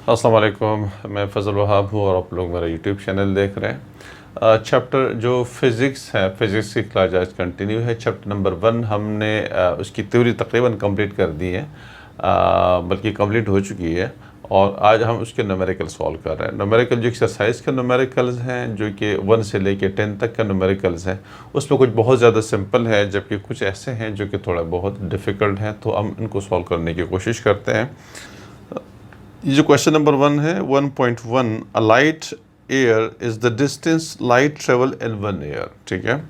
अस्सलाम वालेकुम, मैं फ़ज़ल वहाब हूँ और आप लोग मेरा यूट्यूब चैनल देख रहे हैं। चैप्टर जो फ़िज़िक्स है, फ़िज़िक्स की क्लास आज कंटिन्यू है। चैप्टर नंबर 1 हमने उसकी थ्योरी तकरीबन कंप्लीट कर दी है, बल्कि कंप्लीट हो चुकी है और आज हम उसके न्यूमेरिकल सॉल्व कर रहे हैं। न्यूमेरिकल जो एक्सरसाइज के न्यूमेरिकल्स हैं, जो कि 1 से लेके 10 तक का न्यूमेरिकल्स हैं, उसमें कुछ बहुत ज़्यादा सिंपल है, जबकि कुछ ऐसे हैं जो कि थोड़ा बहुत डिफ़िकल्ट हैं। तो हम इनको सॉल्व करने की कोशिश करते हैं। ये जो क्वेश्चन नंबर 1 है 1.1, a light year is the distance light travel in 1 year. ठीक है,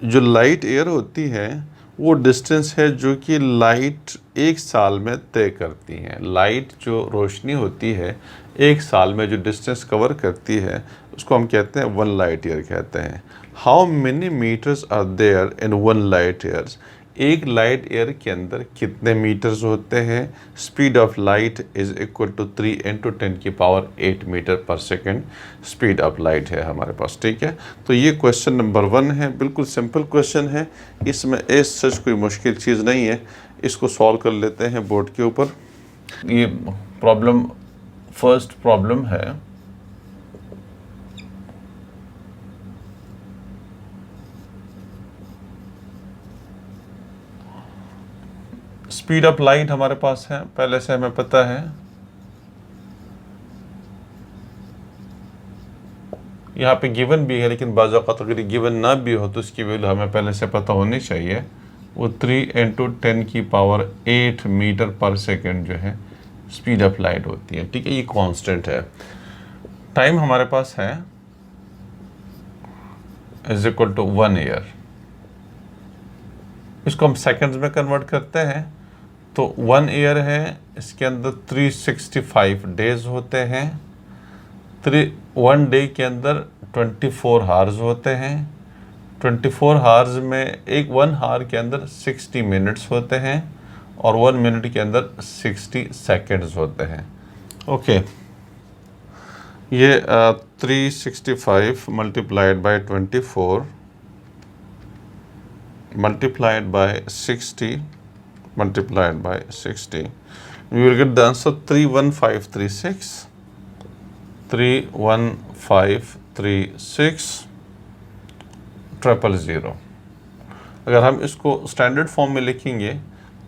जो लाइट एयर होती है वो डिस्टेंस है जो कि लाइट एक साल में तय करती है। लाइट जो रोशनी होती है एक साल में जो डिस्टेंस कवर करती है उसको हम कहते हैं 1 लाइट ईयर कहते हैं। How many metres are there in 1 light years? एक लाइट ईयर के अंदर कितने मीटर्स होते हैं? Speed of light is equal to 3 × 10⁸ metre per second speed of light है हमारे पास। ठीक है, तो ये क्वेश्चन नंबर 1 है, बिल्कुल सिंपल क्वेश्चन है, इसमें एज सच कोई मुश्किल चीज़ नहीं है। इसको सॉल्व कर लेते हैं बोर्ड के ऊपर। ये प्रॉब्लम फर्स्ट प्रॉब्लम है। स्पीड ऑफ लाइट हमारे पास है, पहले से हमें पता है। यहाँ पे गिवन भी है, लेकिन बाज़ औक़ात अगर गिवन ना भी हो तो इसकी वैल्यू हमें पहले से पता होनी चाहिए। वो 3 × 10⁸ मीटर पर सेकेंड जो है स्पीड ऑफ लाइट होती है। ठीक है, ये कांस्टेंट है। टाइम हमारे पास है इज इक्वल टू 1 ईयर। इसको हम सेकेंड्स में कन्वर्ट करते हैं तो 1 ईयर है, इसके अंदर 365 डेज होते हैं। 1 डे के अंदर 24 हार्स होते हैं। 24 हार्स में 1 हार के अंदर 60 मिनट्स होते हैं और 1 मिनट के अंदर 60 सेकेंड्स होते हैं। ओके, ये 365 multiplied by 24 multiplied by 60 multiplied by 60, we will get the answer 31536 000। अगर हम इसको स्टैंडर्ड फॉर्म में लिखेंगे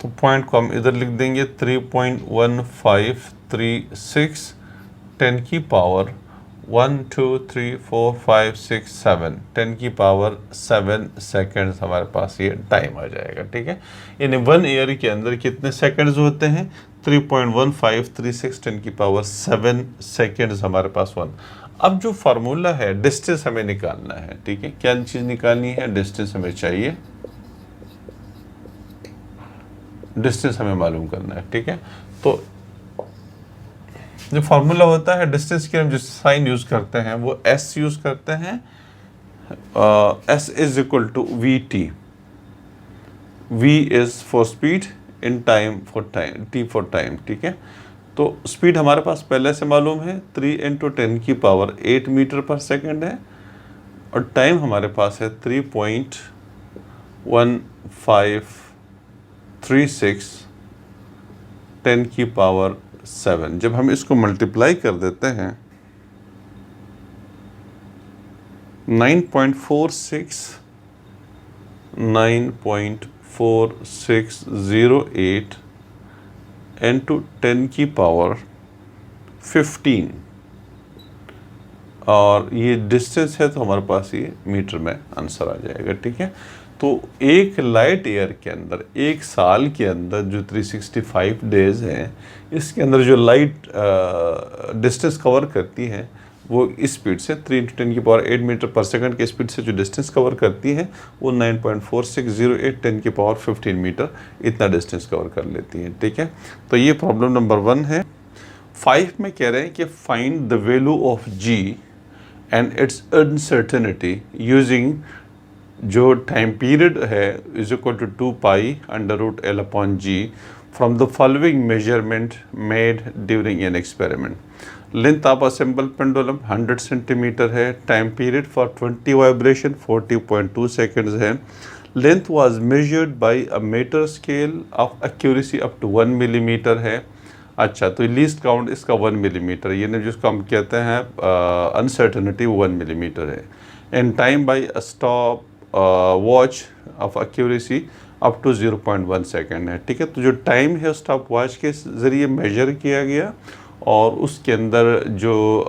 तो पॉइंट को हम इधर लिख देंगे 3.1536 10⁻⁰ 1 2 3 4 5 6 7 10⁻⁷ सेकेंड्स हमारे पास ये टाइम आ जाएगा। ठीक है, यानी 1 ईयर के अंदर कितने सेकेंड्स होते हैं? 3.1536 10⁻⁷ सेकेंड्स हमारे पास 1। अब जो फार्मूला है डिस्टेंस हमें निकालना है। ठीक है, क्या चीज़ निकालनी है? डिस्टेंस हमें चाहिए, डिस्टेंस हमें मालूम करना है। ठीक है, तो जो फार्मूला होता है डिस्टेंस के, हम जो साइन यूज़ करते हैं वो एस यूज़ करते हैं। S is equal to V T. V is for speed, in time for time, T for time. ठीक है, तो स्पीड हमारे पास पहले से मालूम है 3 × 10⁸ मीटर पर सेकेंड है और टाइम हमारे पास है 3.1536 10⁻⁷। जब हम इसको मल्टीप्लाई कर देते हैं 9.4608 into 10⁻⁻15 और ये डिस्टेंस है तो हमारे पास ये मीटर में आंसर आ जाएगा। ठीक है, तो एक लाइट ईयर के अंदर, एक साल के अंदर जो 365 डेज हैं, इसके अंदर जो लाइट डिस्टेंस कवर करती है वो इस स्पीड से 3 × 10⁸ मीटर पर सेकंड की स्पीड से जो डिस्टेंस कवर करती है वो 9.4608 10⁻⁵ मीटर इतना डिस्टेंस कवर कर लेती है। ठीक है, तो ये प्रॉब्लम नंबर 1 है। 5 में कह रहे हैं कि find the value of g and its uncertainty using, जो टाइम पीरियड है is equal to 2π√L/g from the following measurement made during an experiment. Length of a simple pendulum 100 centimetre है। Time period for 20 vibration 40.2 seconds है। Length was measured by a metre scale of accuracy up to 1 millimetre है। अच्छा, तो least count इसका 1 millimetre, यानी जिसको हम कहते हैं अनसर्टेनिटी 1 मिलीमीटर है। And time by a stop watch of accuracy up to 0.1 second है। ठीक है, तो जो टाइम है स्टॉप वॉच के ज़रिए मेजर किया गया और उसके अंदर जो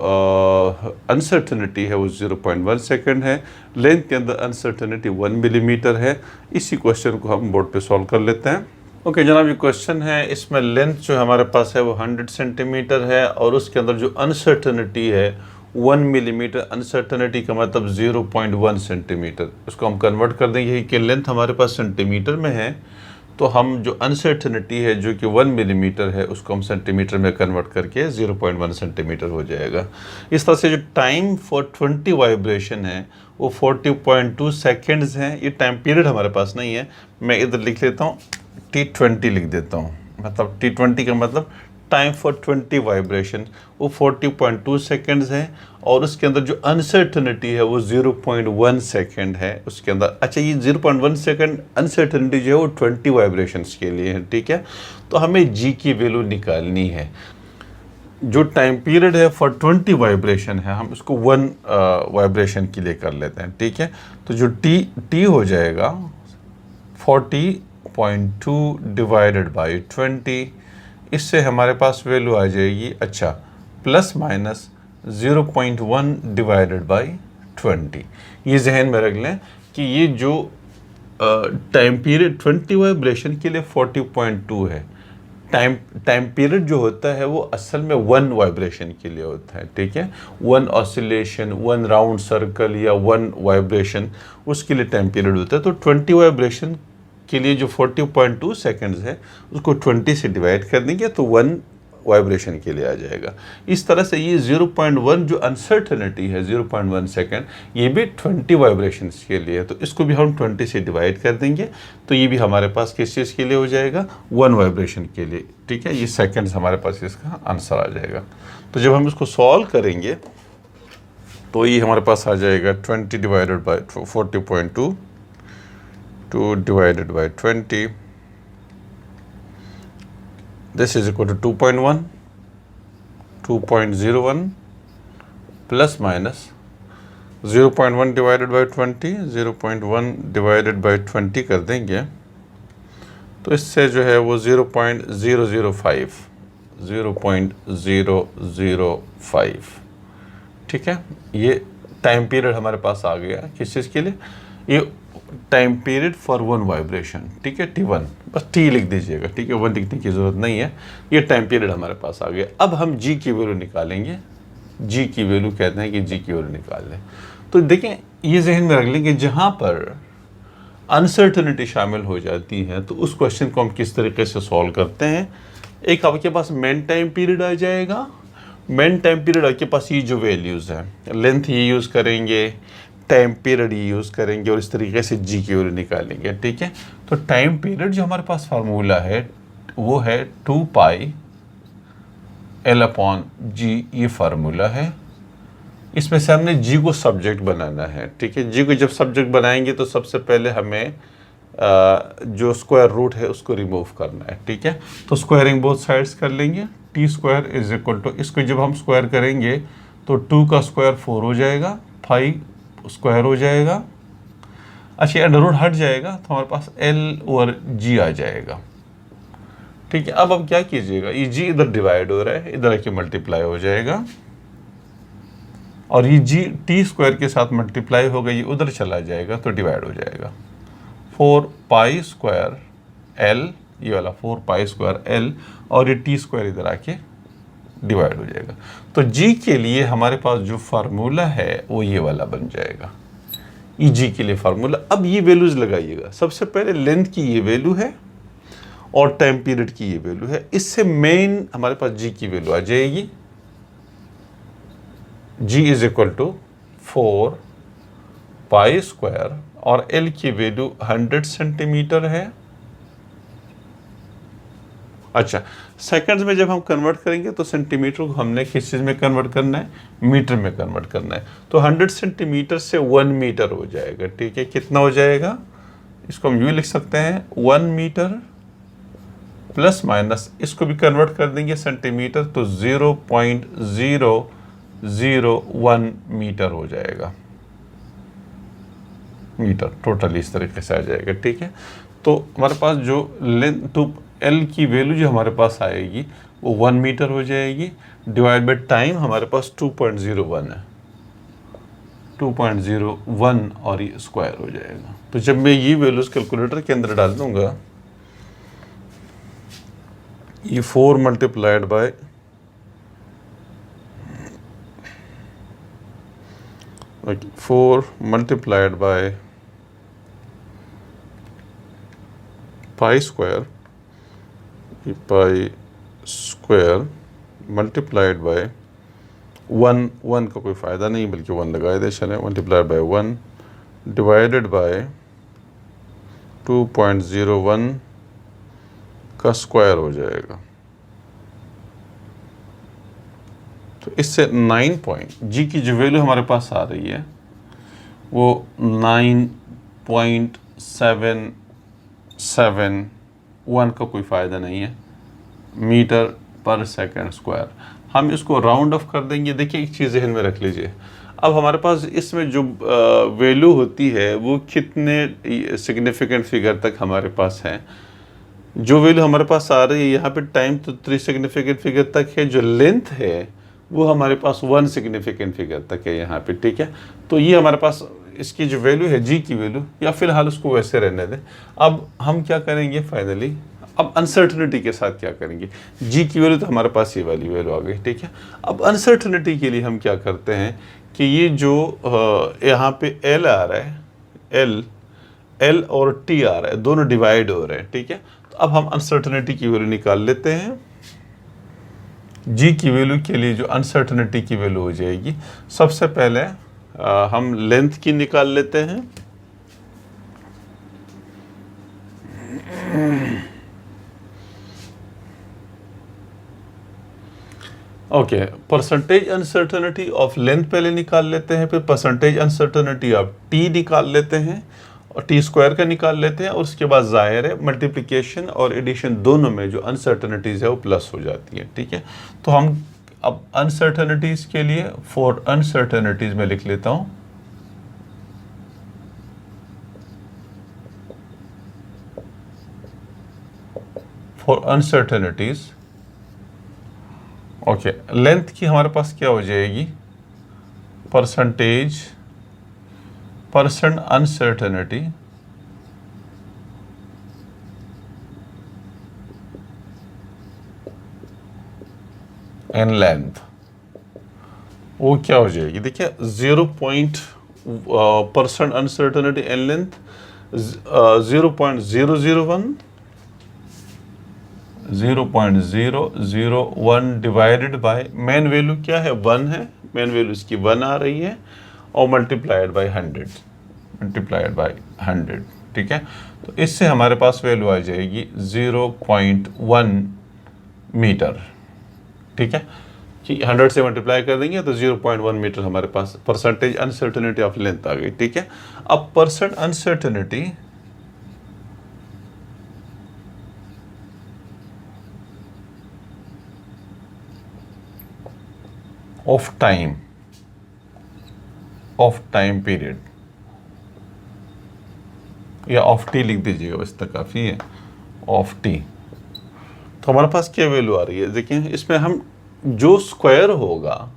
अनसर्टेनिटी है वो 0.1 सेकेंड है। लेंथ के अंदर अनसर्टेनिटी 1 मिलीमीटर है। इसी क्वेश्चन को हम बोर्ड पे सॉल्व कर लेते हैं। ओके जनाब, ये क्वेश्चन है, इसमें लेंथ जो हमारे पास है वो 100 सेंटीमीटर है और उसके अंदर जो अनसर्टेनिटी है 1 मिलीमीटर। अनसर्टेनिटी का मतलब 0.1 सेंटीमीटर। उसको हम कन्वर्ट कर देंगे कि लेंथ हमारे पास सेंटीमीटर में है, तो हम जो अनसर्टेनिटी है जो कि 1 मिलीमीटर है उसको हम सेंटीमीटर में कन्वर्ट करके 0.1 सेंटीमीटर हो जाएगा। इस तरह से जो टाइम फॉर 20 वाइब्रेशन है वो 40.2 सेकेंड्स हैं। ये टाइम पीरियड हमारे पास नहीं है, मैं इधर लिख लेता हूँ T20 लिख देता हूँ। मतलब T20 का मतलब टाइम फॉर 20 वाइब्रेशन, वो 40.2 सेकेंड्स है और उसके अंदर जो अनसर्टेनिटी है वो 0.1 सेकेंड है उसके अंदर। अच्छा, ये 0.1 सेकेंड अनसर्टेनिटी जो है वो 20 वाइब्रेशंस के लिए है। ठीक है, तो हमें जी की वैल्यू निकालनी है। जो टाइम पीरियड है फॉर 20 वाइब्रेशन है, हम उसको 1 वाइब्रेशन के लिए कर लेते हैं। ठीक है, तो जो टी हो जाएगा 40.2 डिवाइडेड बाई 20, इससे हमारे पास वैल्यू आ जाएगी अच्छा प्लस माइनस 0.1 डिवाइडेड बाई 20। ये जहन में रख लें कि ये जो टाइम पीरियड 20 वाइब्रेशन के लिए 40.2 है। टाइम पीरियड जो होता है वो असल में 1 वाइब्रेशन के लिए होता है। ठीक है, 1 ऑसिलेशन, 1 राउंड सर्कल या 1 वाइब्रेशन, उसके लिए टाइम पीरियड होता है। तो 20 वाइब्रेशन के लिए जो 40.2 सेकेंड्स है उसको 20 से डिवाइड कर देंगे तो 1 वाइब्रेशन के लिए आ जाएगा। इस तरह से ये 0.1 जो अनसर्टेनिटी है 0.1 सेकेंड, ये भी 20 वाइब्रेशंस के लिए है, तो इसको भी हम 20 से डिवाइड कर देंगे तो ये भी हमारे पास किस चीज़ के लिए हो जाएगा, 1 वाइब्रेशन के लिए। ठीक है, ये सेकेंड्स हमारे पास इसका आंसर आ जाएगा। तो जब हम इसको सॉल्व करेंगे तो ये हमारे पास आ जाएगा 20 divided by 40.2 2 divided by 20, this is equal to 2.1 2.01 plus minus 0.1 divided by 20 0.1 divided by 20 कर देंगे तो इससे जो है वो 0.005 0.005। ठीक है, ये टाइम पीरियड हमारे पास आ गया किस चीज़ के लिए, ये टाइम पीरियड फॉर 1 वाइब्रेशन। ठीक है, T1, बस T लिख दीजिएगा। ठीक है, 1 लिखने की ज़रूरत नहीं है, ये टाइम पीरियड हमारे पास आ गया। अब हम G की वैल्यू निकालेंगे। G की वैल्यू कहते हैं कि G की वैल्यू निकाल लें। तो देखें, ये जहन में रख लें कि जहाँ पर अनसर्टेनिटी शामिल हो जाती है तो उस क्वेश्चन को हम किस तरीके से सॉल्व करते हैं। एक आपके पास मेन टाइम पीरियड आ जाएगा। मेन टाइम पीरियड आपके पास ये जो वैल्यूज़ हैं, लेंथ ये यूज़ करेंगे, टाइम पीरियड यूज़ करेंगे और इस तरीके से जी की वैल्यू निकालेंगे। ठीक है, तो टाइम पीरियड जो हमारे पास फार्मूला है वो है 2 पाई L/G, ये फार्मूला है। इसमें से हमने जी को सब्जेक्ट बनाना है। ठीक है, जी को जब सब्जेक्ट बनाएंगे तो सबसे पहले हमें जो स्क्वायर रूट है उसको रिमूव करना है। ठीक है, तो स्क्वायरिंग बोथ साइड्स कर लेंगे। T square is equal to, इसको जब हम स्क्वायर करेंगे तो 2 का स्क्वायर 4 हो जाएगा, 5 स्क्वायर हो जाएगा। अच्छा, अंडर रूट हट जाएगा तो हमारे पास L और G आ जाएगा। ठीक है, अब क्या कीजिएगा, ये G इधर डिवाइड हो रहा है, इधर आके मल्टीप्लाई हो जाएगा और ये G टी स्क्वायर के साथ मल्टीप्लाई होगा, ये उधर चला जाएगा तो डिवाइड हो जाएगा। 4 पाई स्क्वायर L, ये वाला 4 पाई स्क्वायर L और ये टी स्क्वायर इधर आके डिवाइड हो जाएगा। तो G के लिए हमारे पास जो फार्मूला है वो ये वाला बन जाएगा, ये G के लिए फार्मूला। अब ये वैल्यूज लगाइएगा। सबसे पहले लेंथ की ये वैल्यू है और टाइम पीरियड की ये वैल्यू है। इससे मेन हमारे पास G की वैल्यू आ जाएगी। G is equal to 4 pi square और L की वैल्यू 100 सेंटीमीटर है। अच्छा, सेकंड्स में जब हम कन्वर्ट करेंगे तो सेंटीमीटर को हमने किस चीज़ में कन्वर्ट करना है, मीटर में कन्वर्ट करना है। तो 100 सेंटीमीटर से 1 मीटर हो जाएगा। ठीक है, कितना हो जाएगा, इसको हम यूँ लिख सकते हैं 1 मीटर प्लस माइनस इसको भी कन्वर्ट कर देंगे सेंटीमीटर, तो 0.001 मीटर हो जाएगा, मीटर टोटल इस तरीके से आ जाएगा। ठीक है, तो हमारे पास जो लेंथ टू एल की वैल्यू जो हमारे पास आएगी वो 1 मीटर हो जाएगी, डिवाइड बाय टाइम हमारे पास 2.01 है, 2.01 और ये स्क्वायर हो जाएगा। तो जब मैं ये वैल्यूज कैलकुलेटर के अंदर डाल दूंगा, ये 4 multiplied by 4 multiplied by pi square, pi square multiplied by 1 का कोई फ़ायदा नहीं बल्कि 1 लगाए दे चलें, मल्टीप्लाइड बाय 1 डिवाइडेड बाय 2.01 का स्क्वायर हो जाएगा। तो इससे 9 पॉइंट जी की जो वैल्यू हमारे पास आ रही है वो 9.771 का कोई फ़ायदा नहीं है मीटर पर सेकंड स्क्वायर। हम इसको राउंड ऑफ कर देंगे। देखिए एक चीज़ जहन में रख लीजिए, अब हमारे पास इसमें जो वैल्यू होती है वो कितने सिग्निफिकेंट फिगर तक हमारे पास है। जो वैल्यू हमारे पास आ रही है यहाँ पे टाइम तो 3 सिग्निफिकेंट फिगर तक है, जो लेंथ है वो हमारे पास 1 सिग्निफिकेंट फिगर तक है यहाँ पे। ठीक है, तो ये हमारे पास इसकी जो वैल्यू है जी की वैल्यू, या फिलहाल उसको वैसे रहने दें। अब हम क्या करेंगे फाइनली, अब अनसर्टनिटी के साथ क्या करेंगे, जी की वैल्यू तो हमारे पास ये वाली वैल्यू आ गई। ठीक है, अब अनसर्टनिटी के लिए हम क्या करते हैं कि ये जो यहाँ पे एल आ रहा है, एल और टी आ रहा है, दोनों डिवाइड हो रहे हैं। ठीक है, तो अब हम अनसर्टनिटी की वैल्यू निकाल लेते हैं। जी की वैल्यू के लिए जो अनसर्टनिटी की वैल्यू हो जाएगी, सबसे पहले हम लेंथ की निकाल लेते हैं। Okay, percentage uncertainty of length पहले निकाल लेते हैं, फिर परसेंटेज अनसर्टनिटी ऑफ टी निकाल लेते हैं और टी स्क्वायर का निकाल लेते हैं, और उसके बाद जाहिर है मल्टीप्लिकेशन और एडिशन दोनों में जो अनसर्टनिटीज़ है वो प्लस हो जाती है। ठीक है, तो हम अब अनसर्टनिटीज़ के लिए फॉर अनसर्टनिटीज़ में लिख लेता हूँ, फॉर अनसर्टनिटीज़। ओके, लेंथ की हमारे पास क्या हो जाएगी, परसेंटेज अनसर्टेनिटी एन लेंथ, वो क्या हो जाएगी, देखिए 0% uncertainty in length 0.001 divided by mean value क्या है 1 है, मेन वैल्यू इसकी 1 आ रही है, और मल्टीप्लाइड बाय 100, ठीक है, तो इससे हमारे पास वैल्यू आ जाएगी 0.1 मीटर। ठीक है, कि 100 से मल्टीप्लाई कर देंगे तो 0.1 मीटर हमारे पास परसेंटेज अनसर्टेनिटी ऑफ लेंथ आ गई। ठीक है, अब percent uncertainty of time period, या ऑफ टी लिख दीजिएगा, बस तक काफ़ी है, ऑफ टी। तो हमारे पास क्या वैल्यू आ रही है, देखिए इसमें हम जो स्क्वायर होगा,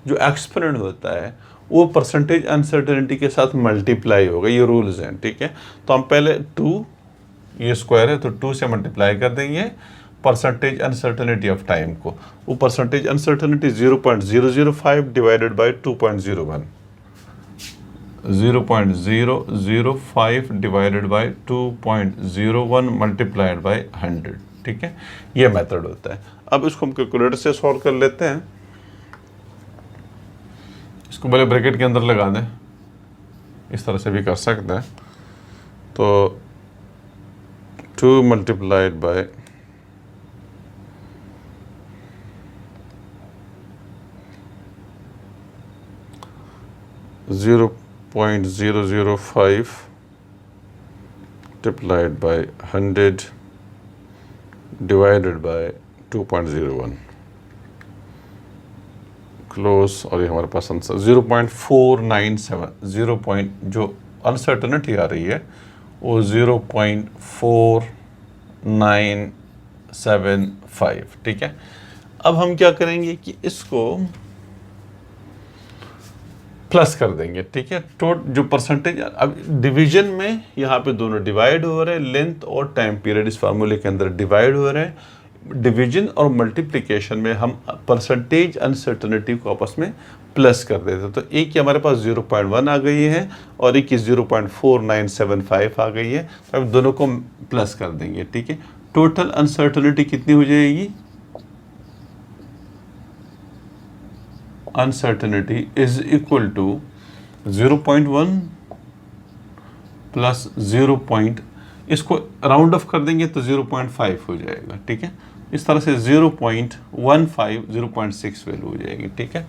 जो एक्सपोनेंट होता है वो परसेंटेज अनसर्टेनिटी के साथ मल्टीप्लाई होगा, ये रूल्स हैं। ठीक है, तो हम पहले 2, ये स्क्वायर है तो 2 से मल्टीप्लाई कर देंगे परसेंटेज अनसर्टेनिटी ऑफ टाइम को, वो percentage uncertainty 0.005 divided by 2.01, 0.005 divided by 2.01 multiplied by 100। ठीक है, ये मेथड होता है। अब इसको हम कैलकुलेटर से सॉल्व कर लेते हैं। इसको पहले ब्रैकेट के अंदर लगा दें, इस तरह से भी कर सकते हैं। तो 2 multiplied by 0.005 multiplied by 100 divided by 2.01 close, और ये हमारे पास आंसर 0.497, 0 पॉइंट जो अनसर्टनिटी आ रही है वो 0.4975, ठीक है। अब हम क्या करेंगे कि इसको प्लस कर देंगे, ठीक है। जो परसेंटेज, अब डिवीजन में यहाँ पे दोनों डिवाइड हो रहे हैं, लेंथ और टाइम पीरियड इस फार्मूले के अंदर डिवाइड हो रहे हैं। डिवीजन और मल्टीप्लिकेशन में हम परसेंटेज अनसर्टनिटी को आपस में प्लस कर देते, तो एक की हमारे पास 0.1 आ गई है और एक की 0.4975 आ गई है, तो अब दोनों को प्लस कर देंगे, ठीक है। टोटल अनसर्टनिटी कितनी हो जाएगी? Uncertainty is equal to 0.1 plus 0. इसको राउंड ऑफ कर देंगे तो 0.5 हो जाएगा, ठीक है। इस तरह से 0.15, 0.6 वैल्यू हो जाएगी, ठीक है।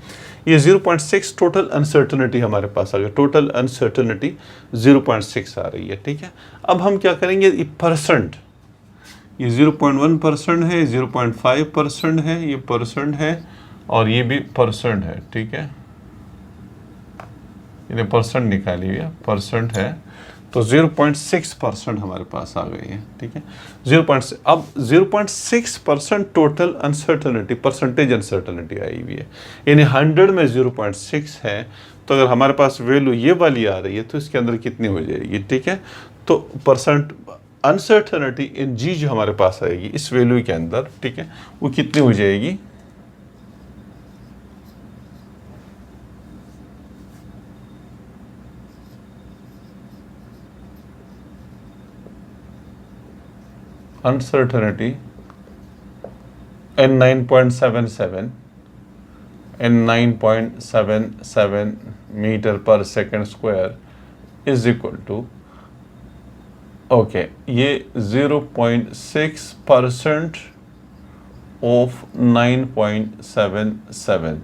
ये 0.6 टोटल अनसर्टनिटी हमारे पास आ गया, टोटल अनसर्टनिटी 0.6 आ रही है, ठीक है। अब हम क्या करेंगे, ये परसेंट, ये 0.1% है, 0.5% है, ये परसेंट है और ये भी परसेंट है, ठीक है। ये परसेंट निकाली हुई है, परसेंट है, तो 0.6% हमारे पास आ गई है, ठीक है। 0.6, अब 0.6% टोटल अनसर्टनिटी, परसेंटेज अनसर्टनिटी आई हुई है, यानी 100 में 0.6 है, तो अगर हमारे पास वैल्यू ये वाली आ रही है तो इसके अंदर कितनी हो जाएगी, ठीक है। तो परसेंट अनसर्टनिटी इन जी जो हमारे पास आएगी इस वैल्यू के अंदर, ठीक है, वो कितनी हो जाएगी? uncertainty in 9.77 meter per second square is equal to, okay, ये 0.6% ऑफ 9.77,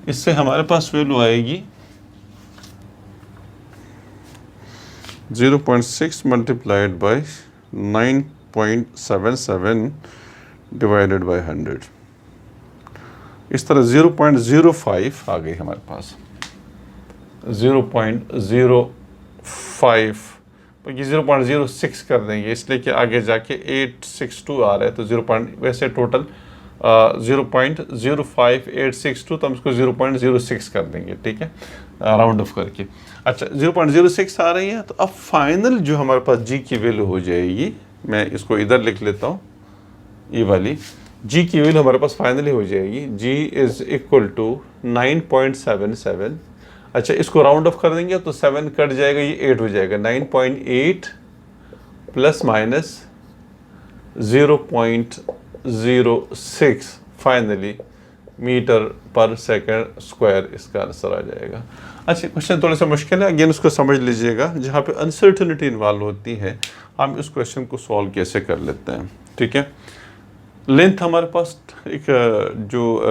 इससे हमारे पास वैल्यू आएगी 0.6 मल्टीप्लाइड बाय 9.77 डिवाइडेड बाय 100, इस तरह 0.05 आ गई हमारे पास, 0.05, तो ये 0.06 कर देंगे, इसलिए कि आगे जाके 862 आ रहा है, तो 0. वैसे टोटल 0.05862, तो हम इसको 0.06 कर देंगे, ठीक है, राउंड ऑफ करके। अच्छा, 0.06 आ रही है, तो अब फाइनल जो हमारे पास जी की वैल्यू हो जाएगी, मैं इसको इधर लिख लेता हूँ, ये वाली जी की वैल्यू हमारे पास फाइनली हो जाएगी, जी इज इक्वल टू 9.77। अच्छा, इसको राउंड ऑफ कर देंगे तो 7 कट जाएगा, ये 8 हो जाएगा, 9.8 प्लस माइनस 0.06 फाइनली मीटर पर सेकंड स्क्वायर इसका आंसर आ जाएगा। अच्छा, क्वेश्चन थोड़ा सा मुश्किल है, अगेन उसको समझ लीजिएगा, जहाँ पे अनसर्टनिटी इन्वॉल्व होती है हम इस क्वेश्चन को सॉल्व कैसे कर लेते हैं, ठीक है। लेंथ हमारे पास एक जो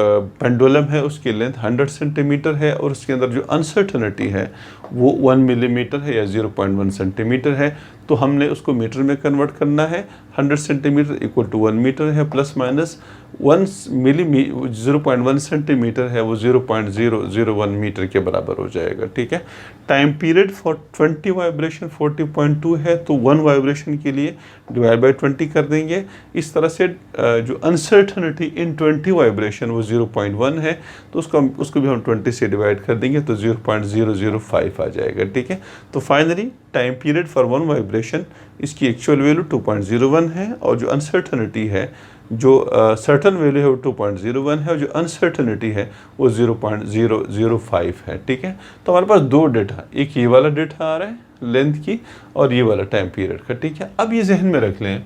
पेंडुलम है उसकी लेंथ 100 सेंटीमीटर है और उसके अंदर जो अनसर्टनिटी है वो 1 मिलीमीटर है या 0.1 सेंटीमीटर है, तो हमने उसको मीटर में कन्वर्ट करना है। 100 सेंटीमीटर इक्वल टू 1 मीटर है, प्लस माइनस 0.1 सेंटीमीटर है वो 0.001 मीटर के बराबर हो जाएगा, ठीक है। टाइम पीरियड फॉर 20 वाइब्रेशन 40.2 है, तो 1 वाइब्रेशन के लिए डिवाइड बाय 20 कर देंगे। इस तरह से जो अनसर्टनिटी इन 20 वाइब्रेशन वो 0.1 है, तो उसको भी हम 20 से डिवाइड कर देंगे तो 0.005 आ जाएगा, ठीक है। तो finally time period for 1 vibration, इसकी एक्चुअल वैल्यू 2.01 है और जो अनसर्टनिटी है, जो सर्टन वैल्यू है वो 2.01 है और जो अनसर्टनिटी है वो 0.005 है, ठीक है। तो हमारे पास दो डेटा, एक ये वाला डेटा आ रहा है लेंथ की और ये वाला टाइम पीरियड का, ठीक है। अब ये जहन में रख लें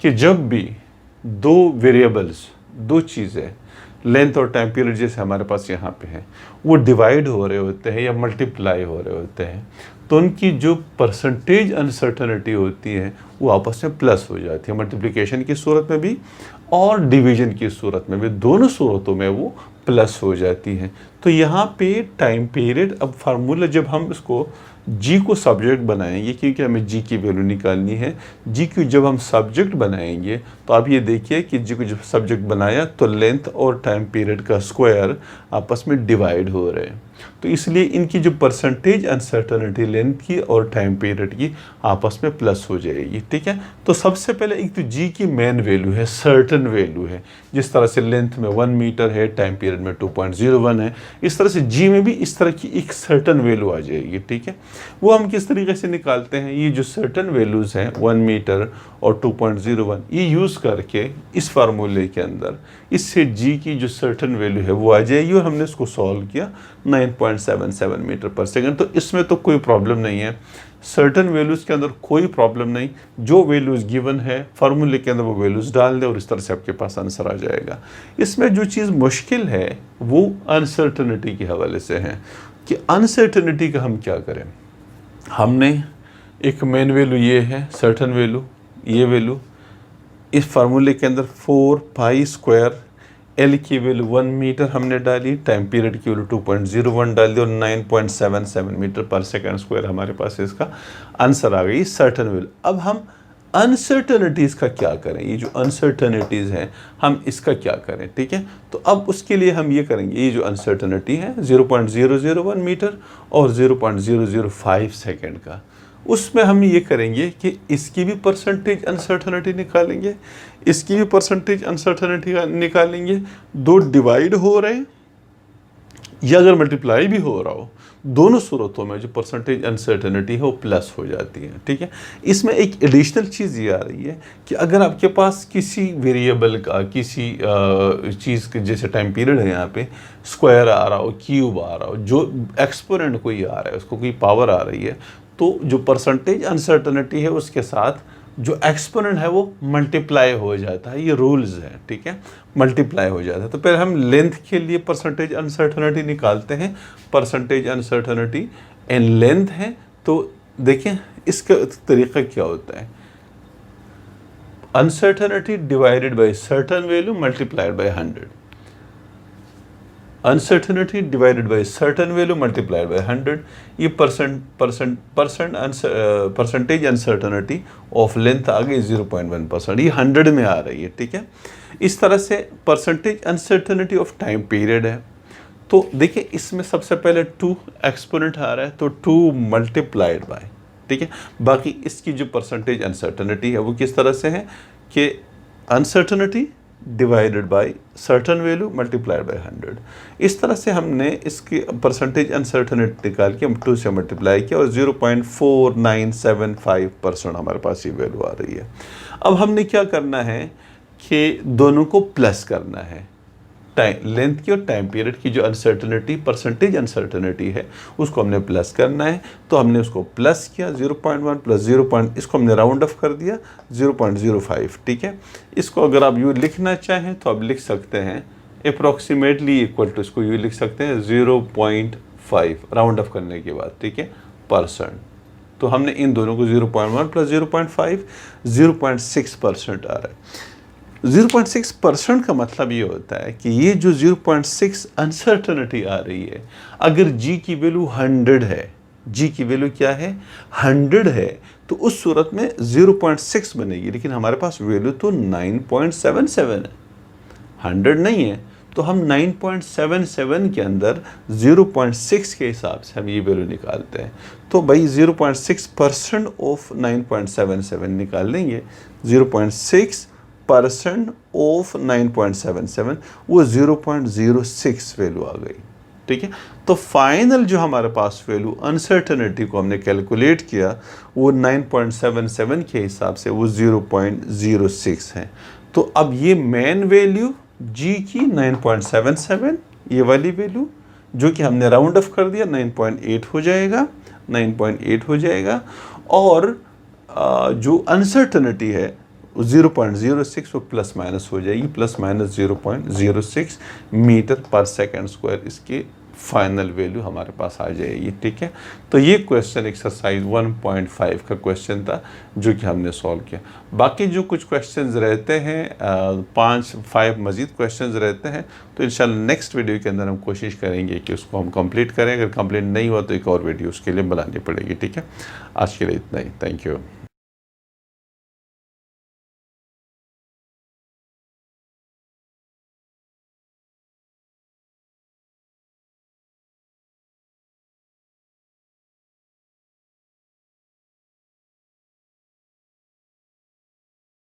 कि जब भी दो वेरिएबल्स, दो चीज़ें लेंथ और टाइम पीरियड जैसे हमारे पास यहाँ पे है, वो डिवाइड हो रहे होते हैं या मल्टीप्लाई हो रहे होते हैं, तो उनकी जो परसेंटेज अनसर्टनिटी होती है वो आपस में प्लस हो जाती है, मल्टीप्लिकेशन की सूरत में भी और डिवीजन की सूरत में भी, दोनों सूरतों में वो प्लस हो जाती है। तो यहाँ पे टाइम पीरियड, अब फार्मूला जब हम इसको जी को सब्जेक्ट बनाएंगे, क्योंकि हमें जी की वैल्यू निकालनी है, जी की जब हम सब्जेक्ट बनाएंगे तो आप ये देखिए कि जी को जब सब्जेक्ट बनाया तो लेंथ और टाइम पीरियड का स्क्वायर आपस में डिवाइड हो रहे हैं। तो इसलिए इनकी जो परसेंटेज अनसर्टेनिटी लेंथ की और टाइम पीरियड की आपस में प्लस हो जाएगी। ठीक है, तो सबसे पहले एक तो जी की मेन वैल्यू है, सर्टन वैल्यू है। जिस तरह से लेंथ में 1 मीटर है, टाइम पीरियड में 2.01 है, इस तरह से जी में भी इस तरह की एक सर्टन वैल्यू आ जाएगी। ठीक है, वो हम किस तरीके से निकालते हैं, ये जो सर्टन वैल्यूज़ हैं 1 मीटर और 2.01, ये यूज़ करके इस फार्मूले के अंदर इससे जी की जो सर्टन वैल्यू है वो आ जाएगी, और हमने इसको सॉल्व किया 9.77 मीटर पर सेकंड। तो इसमें तो कोई प्रॉब्लम नहीं है, सर्टन वैल्यूज़ के अंदर कोई प्रॉब्लम नहीं, जो वैल्यूज़ गिवन है फार्मूले के अंदर वो वैल्यूज़ डाल दें और इस तरह से आपके पास आंसर आ जाएगा। इसमें जो चीज़ मुश्किल है वो अनसर्टनिटी के हवाले से है कि अनसर्टनिटी का हम क्या करें। हमने एक मेन वैल्यू ये है, सर्टन वैल्यू, ये वैल्यू इस फार्मूले के अंदर 4 पाई स्क्वायर, एल की वैल्यू 1 मीटर हमने डाली, टाइम पीरियड की वैल्यू 2.01 डाल दी और 9.77 मीटर पर सेकंड स्क्वायर हमारे पास इसका आंसर आ गई, सर्टन वैल्यू। अब हम अनसर्टनिटीज़ का क्या करें, ये जो अनसर्टनिटीज़ हैं हम इसका क्या करें। ठीक है, तो अब उसके लिए हम ये करेंगे, ये जो अनसर्टनिटी है 0.001 मीटर और 0.005 सेकेंड का, उसमें हम ये करेंगे कि इसकी भी परसेंटेज अनसर्टनिटी निकालेंगे, इसकी भी परसेंटेज अनसर्टनिटी निकालेंगे। दो डिवाइड हो रहे हैं या अगर मल्टीप्लाई भी हो रहा हो, दोनों सूरतों में जो परसेंटेज अनसर्टनिटी है वो प्लस हो जाती है। ठीक है, इसमें एक एडिशनल चीज़ ये आ रही है कि अगर आपके पास किसी वेरिएबल का, किसी चीज़ के जैसे टाइम पीरियड है, यहाँ पे स्क्वायर आ रहा हो, क्यूब आ रहा हो, जो एक्सपोनेंट कोई आ रहा है, उसको कोई पावर आ रही है, तो जो परसेंटेज अनसर्टनिटी है उसके साथ जो एक्सपोनेंट है वो मल्टीप्लाई हो जाता है। ये रूल्स हैं। ठीक है, मल्टीप्लाई हो जाता है। तो पहले हम लेंथ के लिए परसेंटेज अनसर्टनिटी निकालते हैं। परसेंटेज अनसर्टनिटी एंड लेंथ है, तो देखें इसका तरीका क्या होता है, uncertainty divided by certain value multiplied by 100, uncertainty divided by certain value multiplied by 100। ये परसेंटेज अनसर्टनिटी ऑफ लेंथ आ गई 0.1%, ये 100 में आ रही है। ठीक है, इस तरह से percentage uncertainty of time period है, तो देखिए इसमें सबसे पहले 2 एक्सपोनेंट आ रहा है, तो 2 मल्टीप्लाइड बाय, ठीक है। बाकी इसकी जो परसेंटेज अनसर्टनिटी है वो किस तरह से है कि uncertainty divided by certain value multiplied by 100। इस तरह से हमने इसकी परसेंटेज अनसर्टनिटी निकाल के हम 2 से मल्टीप्लाई किया और 0.4975% हमारे पास ये वैल्यू आ रही है। अब हमने क्या करना है कि दोनों को प्लस करना है, टाइम लेंथ की और टाइम पीरियड की जो अनसर्टनिटी परसेंटेज अनसर्टनिटी है उसको हमने प्लस करना है। तो हमने उसको प्लस किया 0.1 प्लस 0. इसको हमने राउंड ऑफ कर दिया 0.05। ठीक है, इसको अगर आप यूँ लिखना चाहें तो आप लिख सकते हैं अप्रॉक्सीमेटली इक्वल टू, इसको यूँ लिख सकते हैं 0.5 राउंड ऑफ करने के बाद। ठीक है, परसेंट। तो हमने इन दोनों को 0.1 प्लस 0.5 0.6% आ रहा है। 0.6% का मतलब ये होता है कि ये जो 0.6 अनसर्टनिटी आ रही है, अगर जी की वैल्यू 100 है, जी की वैल्यू क्या है 100 है, तो उस सूरत में 0.6 बनेगी। लेकिन हमारे पास वैल्यू तो 9.77 है, 100 नहीं है, तो हम 9.77 के अंदर 0.6 के हिसाब से हम ये वैल्यू निकालते हैं। तो भाई 0.6% ऑफ 9.77 निकाल लेंगे, 0.6% ऑफ 9.77 वो 0.06 वैल्यू आ गई। ठीक है, तो फाइनल जो हमारे पास वैल्यू अनसर्टनिटी को हमने कैलकुलेट किया वो 9.77 के हिसाब से वो 0.06 है। तो अब ये मेन वैल्यू जी की 9.77, ये वाली वैल्यू जो कि हमने राउंड ऑफ कर दिया 9.8 हो जाएगा, 9.8 हो जाएगा, और जो अनसर्टनिटी है 0.06 वो प्लस माइनस हो जाएगी, plus minus 0.06 metre per second square इसके फाइनल वैल्यू हमारे पास आ जाएगी। ठीक है, तो ये क्वेश्चन एक्सरसाइज 1.5 का क्वेश्चन था जो कि हमने सॉल्व किया। बाकी जो कुछ क्वेश्चंस रहते हैं 5 मज़ीद क्वेश्चंस रहते हैं, तो इंशाल्लाह नेक्स्ट वीडियो के अंदर हम कोशिश करेंगे कि उसको हम कंप्लीट करें। अगर कंप्लीट नहीं हुआ तो एक और वीडियो उसके लिए बनानी पड़ेगी। ठीक है, आज के लिए इतना ही। Thank you.